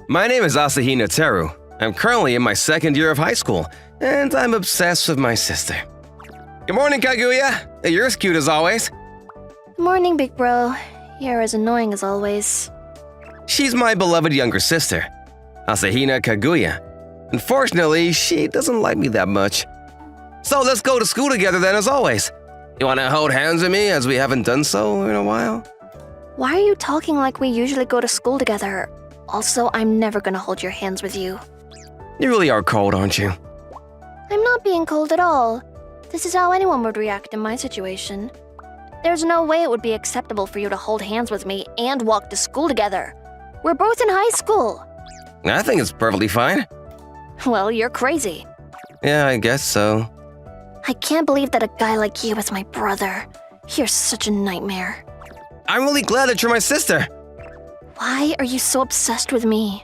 My name is Asahina Teru. I'm currently in my second year of high school, and I'm obsessed with my sister. Good morning, Kaguya. You're as cute as always. Morning, big bro. You're as annoying as always. She's my beloved younger sister, Asahina Kaguya. Unfortunately, she doesn't like me that much. So let's go to school together then, as always. You want to hold hands with me, as we haven't done so in a while? Why are you talking like we usually go to school together? Also, I'm never gonna hold your hands with you. You really are cold, aren't you? I'm not being cold at all. This is how anyone would react in my situation. There's no way it would be acceptable for you to hold hands with me and walk to school together. We're both in high school. I think it's perfectly fine. Well, you're crazy. Yeah, I guess so. I can't believe that a guy like you is my brother. You're such a nightmare. I'm really glad that you're my sister. Why are you so obsessed with me?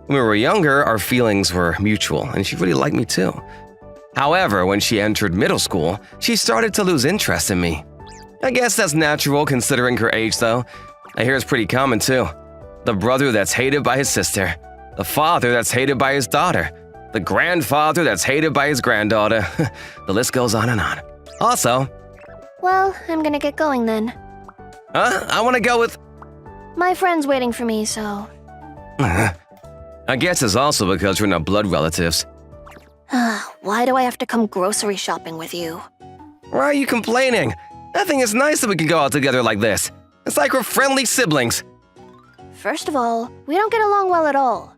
When we were younger, our feelings were mutual, and she really liked me too. However, when she entered middle school, she started to lose interest in me. I guess that's natural considering her age, though. I hear it's pretty common too. The brother that's hated by his sister, the father that's hated by his daughter, the grandfather that's hated by his granddaughter. The list goes on and on. Also… Well, I'm gonna get going then. I want to go with… My friend's waiting for me, so… I guess it's also because we're not blood relatives. Why do I have to come grocery shopping with you? Why are you complaining? I think it's nice that we can go out together like this. It's like we're friendly siblings. First of all, we don't get along well at all.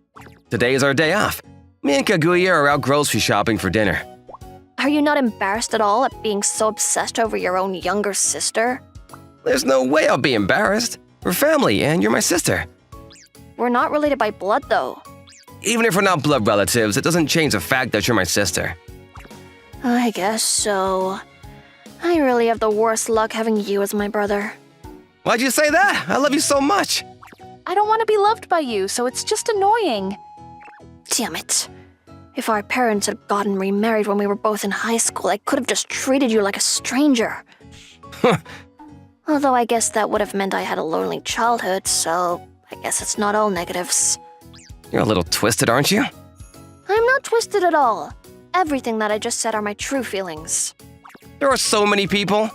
Today is our day off. Me and Kaguya are out grocery shopping for dinner. Are you not embarrassed at all at being so obsessed over your own younger sister? There's no way I'll be embarrassed. We're family, and you're my sister. We're not related by blood, though. Even if we're not blood relatives, it doesn't change the fact that you're my sister. I guess so. I really have the worst luck having you as my brother. Why'd you say that? I love you so much. I don't want to be loved by you, so it's just annoying. Damn it. If our parents had gotten remarried when we were both in high school, I could have just treated you like a stranger. Although I guess that would have meant I had a lonely childhood, so I guess it's not all negatives. You're a little twisted, aren't you? I'm not twisted at all. Everything that I just said are my true feelings. There are so many people.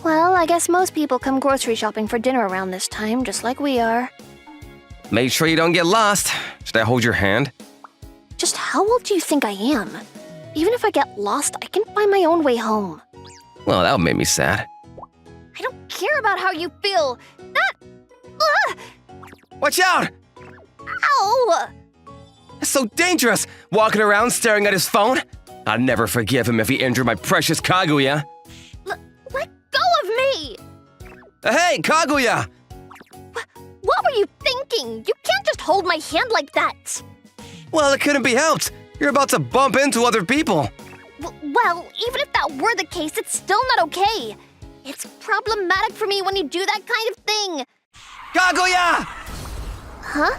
Well, I guess most people come grocery shopping for dinner around this time, just like we are. Make sure you don't get lost. Should I hold your hand? Just how old do you think I am? Even if I get lost, I can find my own way home. Well, that would make me sad. I don't care about how you feel. Watch out! Ow! It's so dangerous, walking around staring at his phone. I'd never forgive him if he injured my precious Kaguya. Let go of me! Hey, Kaguya! What were you thinking? You can't just hold my hand like that. Well, it couldn't be helped. You're about to bump into other people. Well, even if that were the case, it's still not okay. It's problematic for me when you do that kind of thing. Kaguya! Huh?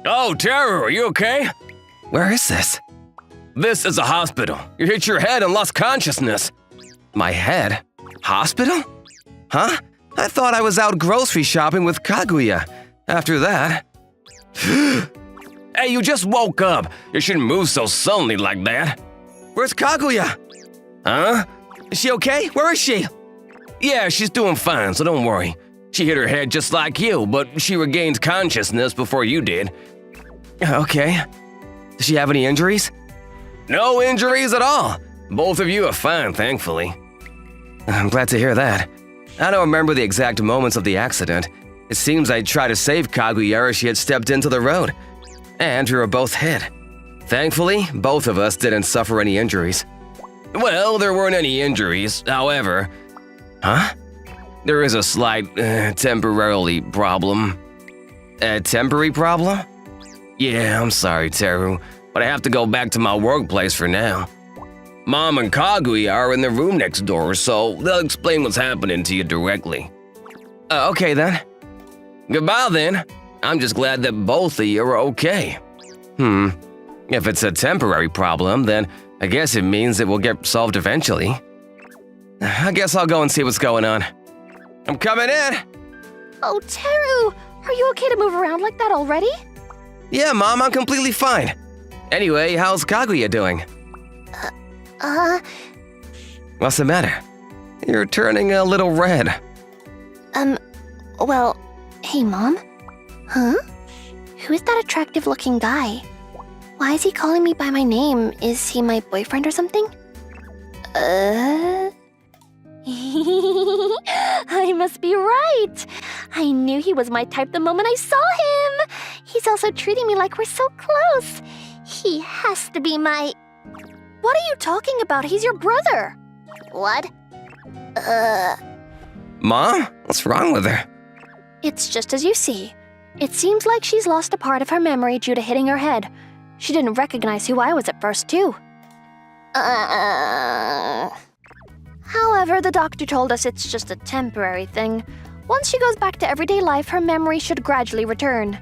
Oh, Teru, are you okay? Where is this? This is a hospital. You hit your head and lost consciousness. My head? Hospital? Huh? I thought I was out grocery shopping with Kaguya. After that… Hey, you just woke up. You shouldn't move so suddenly like that. Where's Kaguya? Huh? Is she okay? Where is she? Yeah, she's doing fine, so don't worry. She hit her head just like you, but she regained consciousness before you did. Okay. Does she have any injuries? No injuries at all. Both of you are fine, thankfully. I'm glad to hear that. I don't remember the exact moments of the accident. It seems I tried to save Kaguya as she had stepped into the road. And we were both hit. Thankfully, both of us didn't suffer any injuries. Well, there weren't any injuries, however… Huh? There is a slight, temporary problem. A temporary problem? Yeah, I'm sorry, Teru, but I have to go back to my workplace for now. Mom and Kaguya are in the room next door, so they'll explain what's happening to you directly. Okay then. Goodbye then. I'm just glad that both of you are okay. If it's a temporary problem, then I guess it means it will get solved eventually. I guess I'll go and see what's going on. I'm coming in! Oh, Teru! Are you okay to move around like that already? Yeah, Mom, I'm completely fine. Anyway, how's Kaguya doing? What's the matter? You're turning a little red. Well, hey, Mom? Huh? Who is that attractive-looking guy? Why is he calling me by my name? Is he my boyfriend or something? I must be right. I knew he was my type the moment I saw him. He's also treating me like we're so close. He has to be my... What are you talking about? He's your brother. What? Mom? What's wrong with her? It's just as you see. It seems like she's lost a part of her memory due to hitting her head. She didn't recognize who I was at first, too. However, the doctor told us it's just a temporary thing. Once she goes back to everyday life, her memory should gradually return.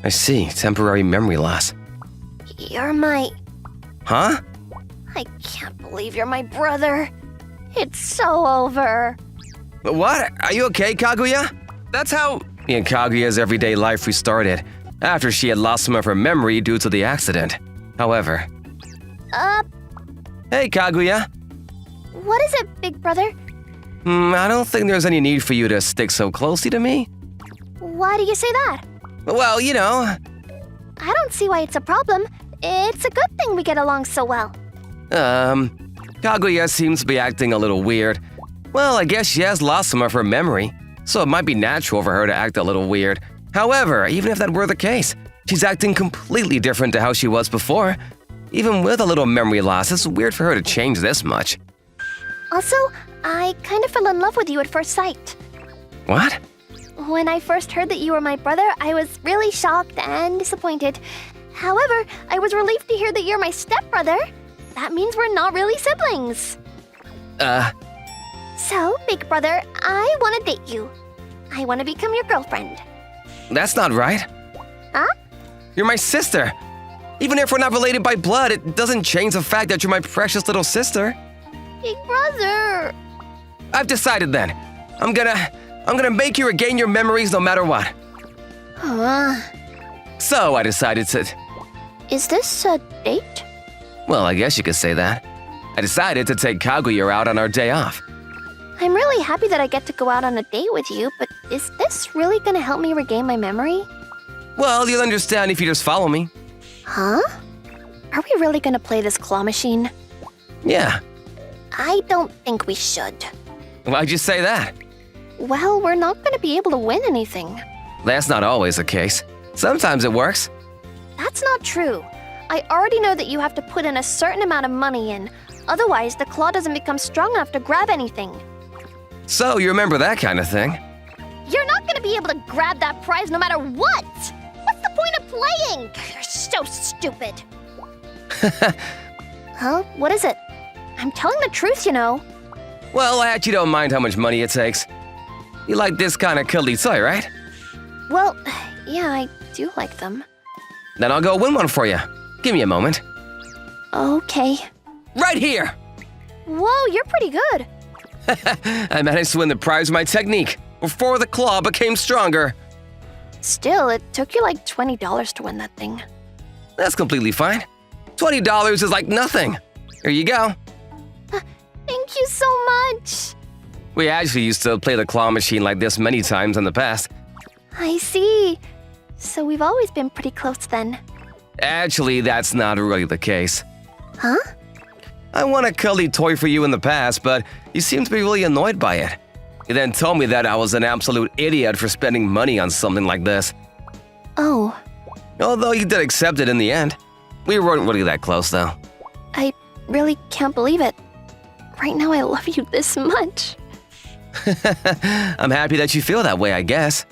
I see, temporary memory loss. You're my... Huh? I can't believe you're my brother. It's so over. What? Are you okay, Kaguya? That's how... Me and Kaguya's everyday life restarted, after she had lost some of her memory due to the accident. However... Hey, Kaguya. What is it, big brother? I don't think there's any need for you to stick so closely to me. Why do you say that? Well, you know... I don't see why it's a problem. It's a good thing we get along so well. Kaguya seems to be acting a little weird. Well, I guess she has lost some of her memory, so it might be natural for her to act a little weird. However, even if that were the case, she's acting completely different to how she was before. Even with a little memory loss, it's weird for her to change this much. Also, I kind of fell in love with you at first sight. What? When I first heard that you were my brother, I was really shocked and disappointed. However, I was relieved to hear that you're my stepbrother. That means we're not really siblings. So, big brother, I want to date you. I want to become your girlfriend. That's not right. Huh? You're my sister. Even if we're not related by blood, it doesn't change the fact that you're my precious little sister. Big brother. I've decided then. I'm gonna make you regain your memories no matter what. So I decided to... Is this a date? Well, I guess you could say that. I decided to take Kaguya out on our day off. I'm really happy that I get to go out on a date with you, but is this really gonna help me regain my memory? Well, you'll understand if you just follow me. Huh? Are we really gonna play this claw machine? Yeah. I don't think we should. Why'd you say that? Well, we're not gonna be able to win anything. That's not always the case. Sometimes it works. That's not true. I already know that you have to put in a certain amount of money in. Otherwise, the claw doesn't become strong enough to grab anything. So you remember that kind of thing. You're not gonna be able to grab that prize no matter what! What's the point of playing? You're so stupid. Huh? What is it? I'm telling the truth, you know. Well, I actually don't mind how much money it takes. You like this kind of cuddly toy, right? Well, yeah, I do like them. Then I'll go win one for you. Give me a moment. Okay. Right here! Whoa, you're pretty good. I managed to win the prize with my technique before the claw became stronger. Still, it took you like $20 to win that thing. That's completely fine. $20 is like nothing. Here you go. Thank you so much. We actually used to play the claw machine like this many times in the past. I see. So we've always been pretty close then. Actually, that's not really the case. Huh? I won a cuddly toy for you in the past, but you seemed to be really annoyed by it. You then told me that I was an absolute idiot for spending money on something like this. Oh. Although you did accept it in the end. We weren't really that close, though. I really can't believe it. Right now I love you this much. I'm happy that you feel that way, I guess.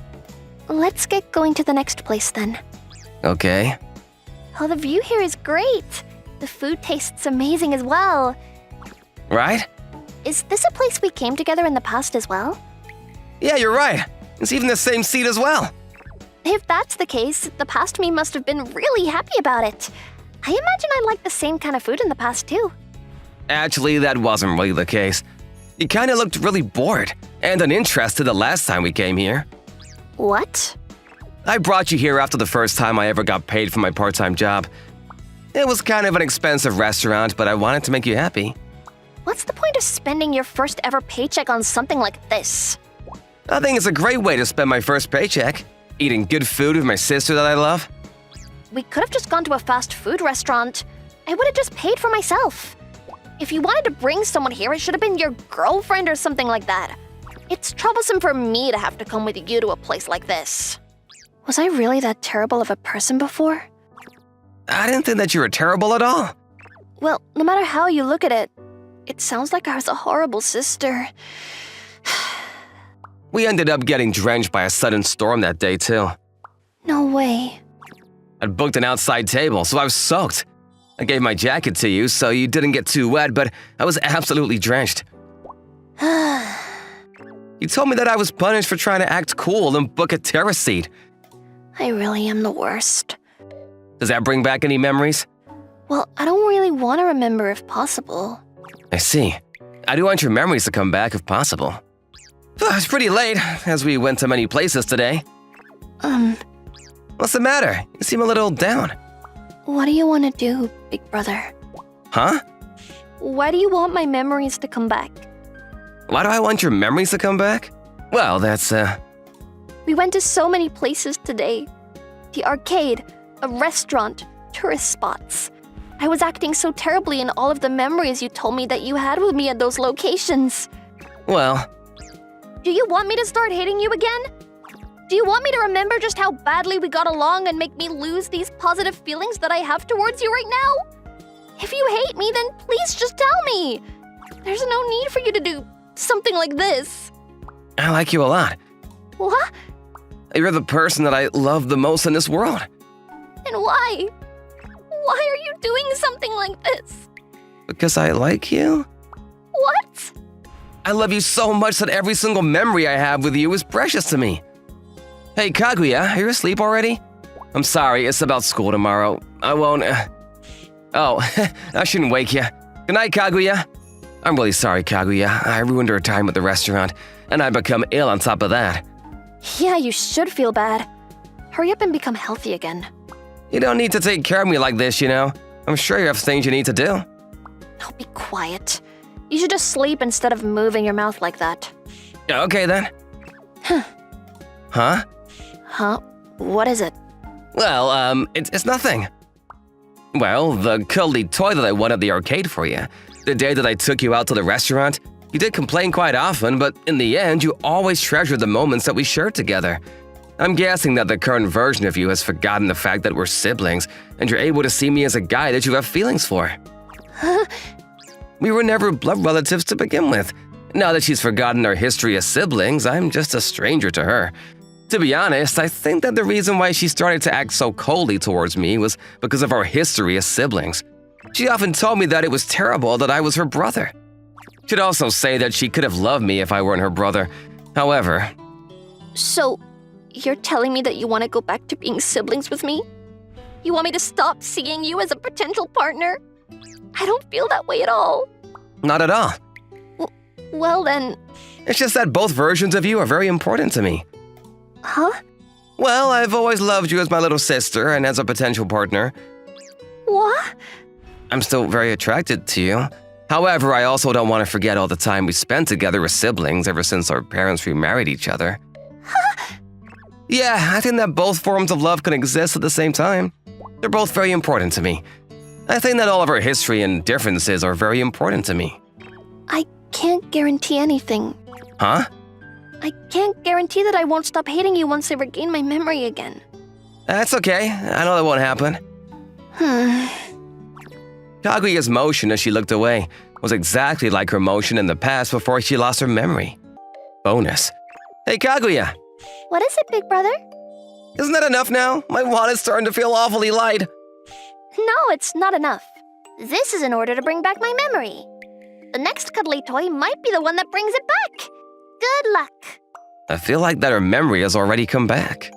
Let's get going to the next place then. Okay. Oh, the view here is great. The food tastes amazing as well. Right? Is this a place we came together in the past as well? Yeah, you're right. It's even the same seat as well. If that's the case, the past me must have been really happy about it. I imagine I liked the same kind of food in the past too. Actually, that wasn't really the case. You kinda looked really bored and uninterested the last time we came here. What? I brought you here after the first time I ever got paid for my part-time job. It was kind of an expensive restaurant, but I wanted to make you happy. What's the point of spending your first ever paycheck on something like this? I think it's a great way to spend my first paycheck, eating good food with my sister that I love. We could have just gone to a fast food restaurant. I would have just paid for myself. If you wanted to bring someone here, it should have been your girlfriend or something like that. It's troublesome for me to have to come with you to a place like this. Was I really that terrible of a person before? I didn't think that you were terrible at all. Well, no matter how you look at it, it sounds like I was a horrible sister. We ended up getting drenched by a sudden storm that day, too. No way. I'd booked an outside table, so I was soaked. I gave my jacket to you so you didn't get too wet, but I was absolutely drenched. You told me that I was punished for trying to act cool and book a terrace seat. I really am the worst. Does that bring back any memories? Well, I don't really want to remember if possible. I see. I do want your memories to come back if possible. It's pretty late, as we went to many places today. What's the matter? You seem a little down. What do you want to do, big brother? Huh? Why do you want my memories to come back? Why do I want your memories to come back? Well, that's, We went to so many places today. The arcade, a restaurant, tourist spots. I was acting so terribly in all of the memories you told me that you had with me at those locations. Well... Do you want me to start hating you again? Do you want me to remember just how badly we got along and make me lose these positive feelings that I have towards you right now? If you hate me, then please just tell me. There's no need for you to do something like this. I like you a lot. What? You're the person that I love the most in this world. And why? Why are you doing something like this? Because I like you? What? I love you so much that every single memory I have with you is precious to me. Hey, Kaguya, are you asleep already? I'm sorry, it's about school tomorrow. I won't... Oh, I shouldn't wake you. Good night, Kaguya. I'm really sorry, Kaguya. I ruined our time at the restaurant, and I've become ill on top of that. Yeah, you should feel bad. Hurry up and become healthy again. You don't need to take care of me like this, you know. I'm sure you have things you need to do. Oh, be quiet. You should just sleep instead of moving your mouth like that. Okay, then. Huh. Huh? Huh? What is it? Well, it's nothing. Well, the cuddly toy that I won at the arcade for you. The day that I took you out to the restaurant, you did complain quite often, but in the end, you always treasured the moments that we shared together. I'm guessing that the current version of you has forgotten the fact that we're siblings, and you're able to see me as a guy that you have feelings for. We were never blood relatives to begin with. Now that she's forgotten our history as siblings, I'm just a stranger to her. To be honest, I think that the reason why she started to act so coldly towards me was because of our history as siblings. She often told me that it was terrible that I was her brother. She'd also say that she could have loved me if I weren't her brother. However... So, you're telling me that you want to go back to being siblings with me? You want me to stop seeing you as a potential partner? I don't feel that way at all. Not at all. Well then... It's just that both versions of you are very important to me. Huh? Well, I've always loved you as my little sister and as a potential partner. What? I'm still very attracted to you. However, I also don't want to forget all the time we spent together as siblings ever since our parents remarried each other. Yeah, I think that both forms of love can exist at the same time. They're both very important to me. I think that all of our history and differences are very important to me. I can't guarantee anything. Huh? I can't guarantee that I won't stop hating you once I regain my memory again. That's okay. I know that won't happen. Kaguya's motion as she looked away was exactly like her motion in the past before she lost her memory. Bonus. Hey, Kaguya! What is it, big brother? Isn't that enough now? My wallet's starting to feel awfully light. No, it's not enough. This is in order to bring back my memory. The next cuddly toy might be the one that brings it back. Good luck. I feel like that her memory has already come back.